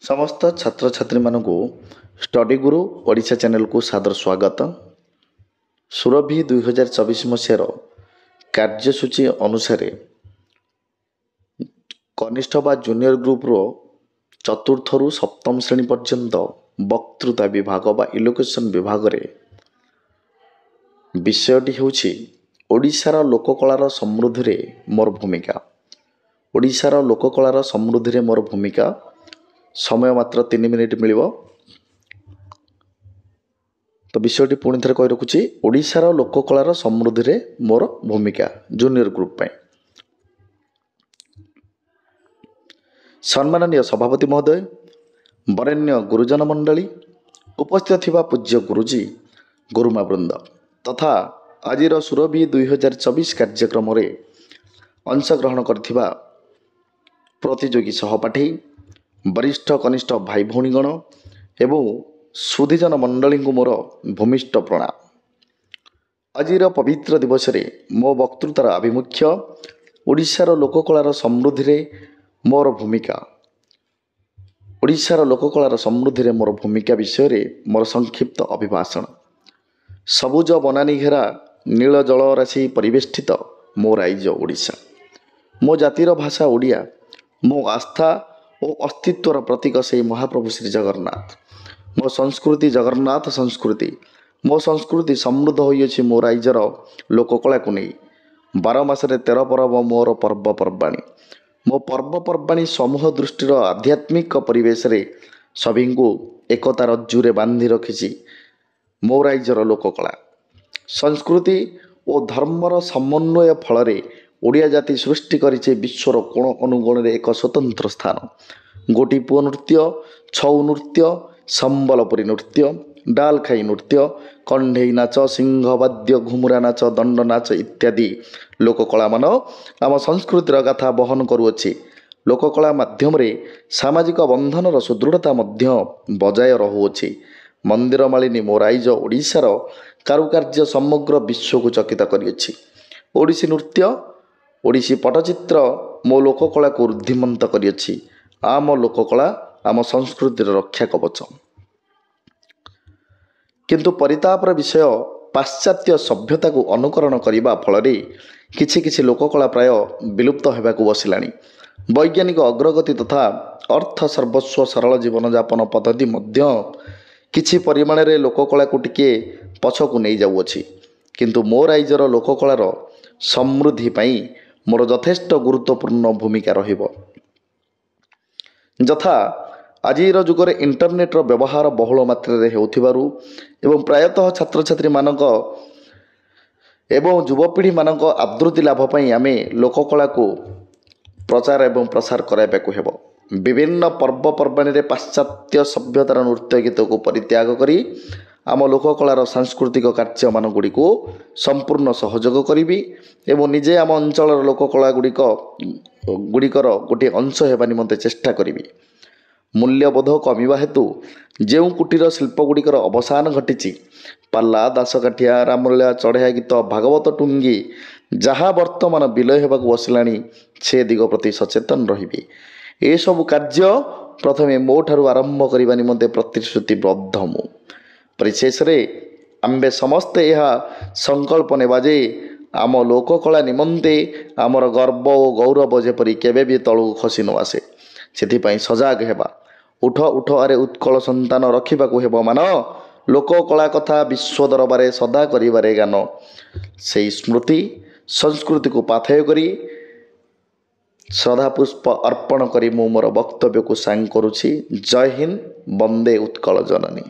ସମସ୍ତ ଛାତ୍ରଛାତ୍ରୀମାନଙ୍କୁ ଷ୍ଟଡି ଗୁରୁ ଓଡ଼ିଶା ଚ୍ୟାନେଲକୁ ସାଦର ସ୍ୱାଗତ। ସୁରଭି 2024 ମସିହାର କାର୍ଯ୍ୟସୂଚୀ ଅନୁସାରେ କନିଷ୍ଠ ବା ଜୁନିୟର ଗ୍ରୁପର ଚତୁର୍ଥରୁ ସପ୍ତମ ଶ୍ରେଣୀ ପର୍ଯ୍ୟନ୍ତ ବକ୍ତୃତା ବିଭାଗ ବା ଇଲୋକେସନ ବିଭାଗରେ ବିଷୟଟି ହେଉଛି ଓଡ଼ିଶାର ଲୋକକଳାର ସମୃଦ୍ଧିରେ ମୋର ଭୂମିକା। ଓଡ଼ିଶାର ଲୋକକଳାର ସମୃଦ୍ଧିରେ ମୋର ଭୂମିକା। ସମୟ ମାତ୍ର 3 ମିନିଟ୍ ମିଳିବ। ତ ବିଷୟଟି ପୁଣି ଥରେ କହି ରଖୁଛି, ଓଡ଼ିଶାର ଲୋକକଳାର ସମୃଦ୍ଧିରେ ମୋର ଭୂମିକା ଜୁନିୟର ଗ୍ରୁପ ପାଇଁ। ସମ୍ମାନନୀୟ ସଭାପତି ମହୋଦୟ, ବରେଣ୍ୟ ଗୁରୁଜନ ମଣ୍ଡଳୀ, ଉପସ୍ଥିତ ଥିବା ପୂଜ୍ୟ ଗୁରୁଜୀ, ଗୁରୁମା ବୃନ୍ଦ ତଥା ଆଜିର ସୁରଭି 2024 କାର୍ଯ୍ୟକ୍ରମରେ ଅଂଶଗ୍ରହଣ କରିଥିବା ପ୍ରତିଯୋଗୀ ସହପାଠୀ, ବରିଷ୍ଠ କନିଷ୍ଠ ଭାଇ ଭଉଣୀଗଣ ଏବଂ ସୁଧୀଜନ ମଣ୍ଡଳୀଙ୍କୁ ମୋର ଭୂମିଷ୍ଠ ପ୍ରଣାମ। ଆଜିର ପବିତ୍ର ଦିବସରେ ମୋ ବକ୍ତୃତାର ଆଭିମୁଖ୍ୟ ଓଡ଼ିଶାର ଲୋକକଳାର ସମୃଦ୍ଧିରେ ମୋର ଭୂମିକା। ଓଡ଼ିଶାର ଲୋକକଳାର ସମୃଦ୍ଧିରେ ମୋର ଭୂମିକା ବିଷୟରେ ମୋର ସଂକ୍ଷିପ୍ତ ଅଭିଭାଷଣ। ସବୁଜ ବନାନୀ ଘେରା ନୀଳ ଜଳରାଶି ପରିବେଷ୍ଟିତ ମୋ ରାଇଜ ଓଡ଼ିଶା। ମୋ ଜାତିର ଭାଷା ଓଡ଼ିଆ, ମୋ ଆସ୍ଥା ଓ ଅସ୍ତିତ୍ୱର ପ୍ରତୀକ ସେହି ମହାପ୍ରଭୁ ଶ୍ରୀ ଜଗନ୍ନାଥ। ମୋ ସଂସ୍କୃତି ଜଗନ୍ନାଥ ସଂସ୍କୃତି। ମୋ ସଂସ୍କୃତି ସମୃଦ୍ଧ ହୋଇଅଛି ମୋ ରାଇଜର ଲୋକକଳାକୁ ନେଇ। 12 ମାସରେ 13 ପର୍ବ ମୋର ପର୍ବପର୍ବାଣୀ। ମୋ ପର୍ବପର୍ବାଣୀ ସମୂହ ଦୃଷ୍ଟିର ଆଧ୍ୟାତ୍ମିକ ପରିବେଶରେ ସଭିଙ୍କୁ ଏକତା ରଜ୍ଜୁରେ ବାନ୍ଧି ରଖିଛି ମୋ ରାଇଜର ଲୋକକଳା। ସଂସ୍କୃତି ଓ ଧର୍ମର ସମନ୍ୱୟ ଫଳରେ ଓଡ଼ିଆ ଜାତି ସୃଷ୍ଟି କରିଛି ବିଶ୍ୱର କୋଣ ଅନୁକୋଣରେ ଏକ ସ୍ୱତନ୍ତ୍ର ସ୍ଥାନ। ଗୋଟିପୁଅ ନୃତ୍ୟ, ଛଉ ନୃତ୍ୟ, ସମ୍ବଲପୁରୀ ନୃତ୍ୟ, ଡାଲଖାଇ ନୃତ୍ୟ, କଣ୍ଢେଇ ନାଚ, ସିଂହବାଦ୍ୟ, ଘୁମୁରା ନାଚ, ଦଣ୍ଡ ନାଚ ଇତ୍ୟାଦି ଲୋକକଳାମାନ ଆମ ସଂସ୍କୃତିର ଗାଥା ବହନ କରୁଅଛି। ଲୋକକଳା ମାଧ୍ୟମରେ ସାମାଜିକ ବନ୍ଧନର ସୁଦୃଢ଼ତା ମଧ୍ୟ ବଜାୟ ରହୁଅଛି। ମନ୍ଦିର ମାଳିନୀ ମୋ ରାଇଜ ଓଡ଼ିଶାର କାରୁକାର୍ଯ୍ୟ ସମଗ୍ର ବିଶ୍ୱକୁ ଚକିତ କରିଅଛି। ଓଡ଼ିଶୀ ନୃତ୍ୟ, ଓଡ଼ିଶୀ ପଟ୍ଟଚିତ୍ର ମୋ ଲୋକକଳାକୁ ଊର୍ଦ୍ଧିମନ୍ତ କରିଅଛି। ଆମ ଲୋକକଳା ଆମ ସଂସ୍କୃତିର ରକ୍ଷା କବଚ। କିନ୍ତୁ ପରିତାପର ବିଷୟ, ପାଶ୍ଚାତ୍ୟ ସଭ୍ୟତାକୁ ଅନୁକରଣ କରିବା ଫଳରେ କିଛି କିଛି ଲୋକକଳା ପ୍ରାୟ ବିଲୁପ୍ତ ହେବାକୁ ବସିଲାଣି। ବୈଜ୍ଞାନିକ ଅଗ୍ରଗତି ତଥା ଅର୍ଥ ସର୍ବସ୍ୱ ସରଳ ଜୀବନଯାପନ ପଦ୍ଧତି ମଧ୍ୟ କିଛି ପରିମାଣରେ ଲୋକକଳାକୁ ଟିକିଏ ପଛକୁ ନେଇଯାଉଅଛି। କିନ୍ତୁ ମୋ ରାଇଜର ଲୋକକଳାର ସମୃଦ୍ଧି ପାଇଁ ମୋର ଯଥେଷ୍ଟ ଗୁରୁତ୍ୱପୂର୍ଣ୍ଣ ଭୂମିକା ରହିବ। ଯଥା ଆଜିର ଯୁଗରେ ଇଣ୍ଟରନେଟ୍ର ବ୍ୟବହାର ବହୁଳ ମାତ୍ରାରେ ହେଉଥିବାରୁ ଏବଂ ପ୍ରାୟତଃ ଛାତ୍ରଛାତ୍ରୀମାନଙ୍କ ଏବଂ ଯୁବପିଢ଼ିମାନଙ୍କ ଆଦୃତି ଲାଭ ପାଇଁ ଆମେ ଲୋକକଳାକୁ ପ୍ରଚାର ଏବଂ ପ୍ରସାର କରାଇବାକୁ ହେବ। ବିଭିନ୍ନ ପର୍ବପର୍ବାଣୀରେ ପାଶ୍ଚାତ୍ୟ ସଭ୍ୟତାର ନୃତ୍ୟ ଗୀତକୁ ପରିତ୍ୟାଗ କରି ଆମ ଲୋକକଳାର ସାଂସ୍କୃତିକ କାର୍ଯ୍ୟମାନ ଗୁଡ଼ିକୁ ସମ୍ପୂର୍ଣ୍ଣ ସହଯୋଗ କରିବି ଏବଂ ନିଜେ ଆମ ଅଞ୍ଚଳର ଲୋକକଳା ଗୁଡ଼ିକର ଗୋଟିଏ ଅଂଶ ହେବା ନିମନ୍ତେ ଚେଷ୍ଟା କରିବି। ମୂଲ୍ୟବୋଧ କମିବା ହେତୁ ଯେଉଁ କୁଟୀର ଶିଳ୍ପଗୁଡ଼ିକର ଅବସାନ ଘଟିଛି, ପାଲା, ଦାସକାଠିଆ, ରାମଲୀଳା, ଚଢ଼େୟା ଗୀତ, ଭାଗବତ ଟୁଙ୍ଗି ଯାହା ବର୍ତ୍ତମାନ ବିଲୟ ହେବାକୁ ବସିଲାଣି, ସେ ଦିଗ ପ୍ରତି ସଚେତନ ରହିବି। ଏସବୁ କାର୍ଯ୍ୟ ପ୍ରଥମେ ମୋ ଠାରୁ ଆରମ୍ଭ କରିବା ନିମନ୍ତେ ପ୍ରତିଶ୍ରୁତିବଦ୍ଧ ମୁଁ। ପରିଶେଷରେ ଆମ୍ଭେ ସମସ୍ତେ ଏହା ସଂକଳ୍ପ ନେବା ଯେ ଆମ ଲୋକକଳା ନିମନ୍ତେ ଆମର ଗର୍ବ ଓ ଗୌରବ ଯେପରି କେବେ ବି ତଳକୁ ଖସି ନ ଆସେ, ସେଥିପାଇଁ ସଜାଗ ହେବା। ଉଠ ଉଠ ଆରେ ଉତ୍କଳ ସନ୍ତାନ, ରଖିବାକୁ ହେବ ମାନ, ଲୋକକଳା କଥା ବିଶ୍ୱ ଦରବାରେ ସଦା କରିବାରେ ଗାନ। ସେହି ସ୍ମୃତି ସଂସ୍କୃତିକୁ ପାଥେୟ କରି ଶ୍ରଦ୍ଧାପୁଷ୍ପ ଅର୍ପଣ କରି ମୁଁ ମୋର ବକ୍ତବ୍ୟକୁ ସାଙ୍ଗ କରୁଛି। ଜୟ ହିନ୍ଦ, ବନ୍ଦେ ଉତ୍କଳ ଜନନୀ।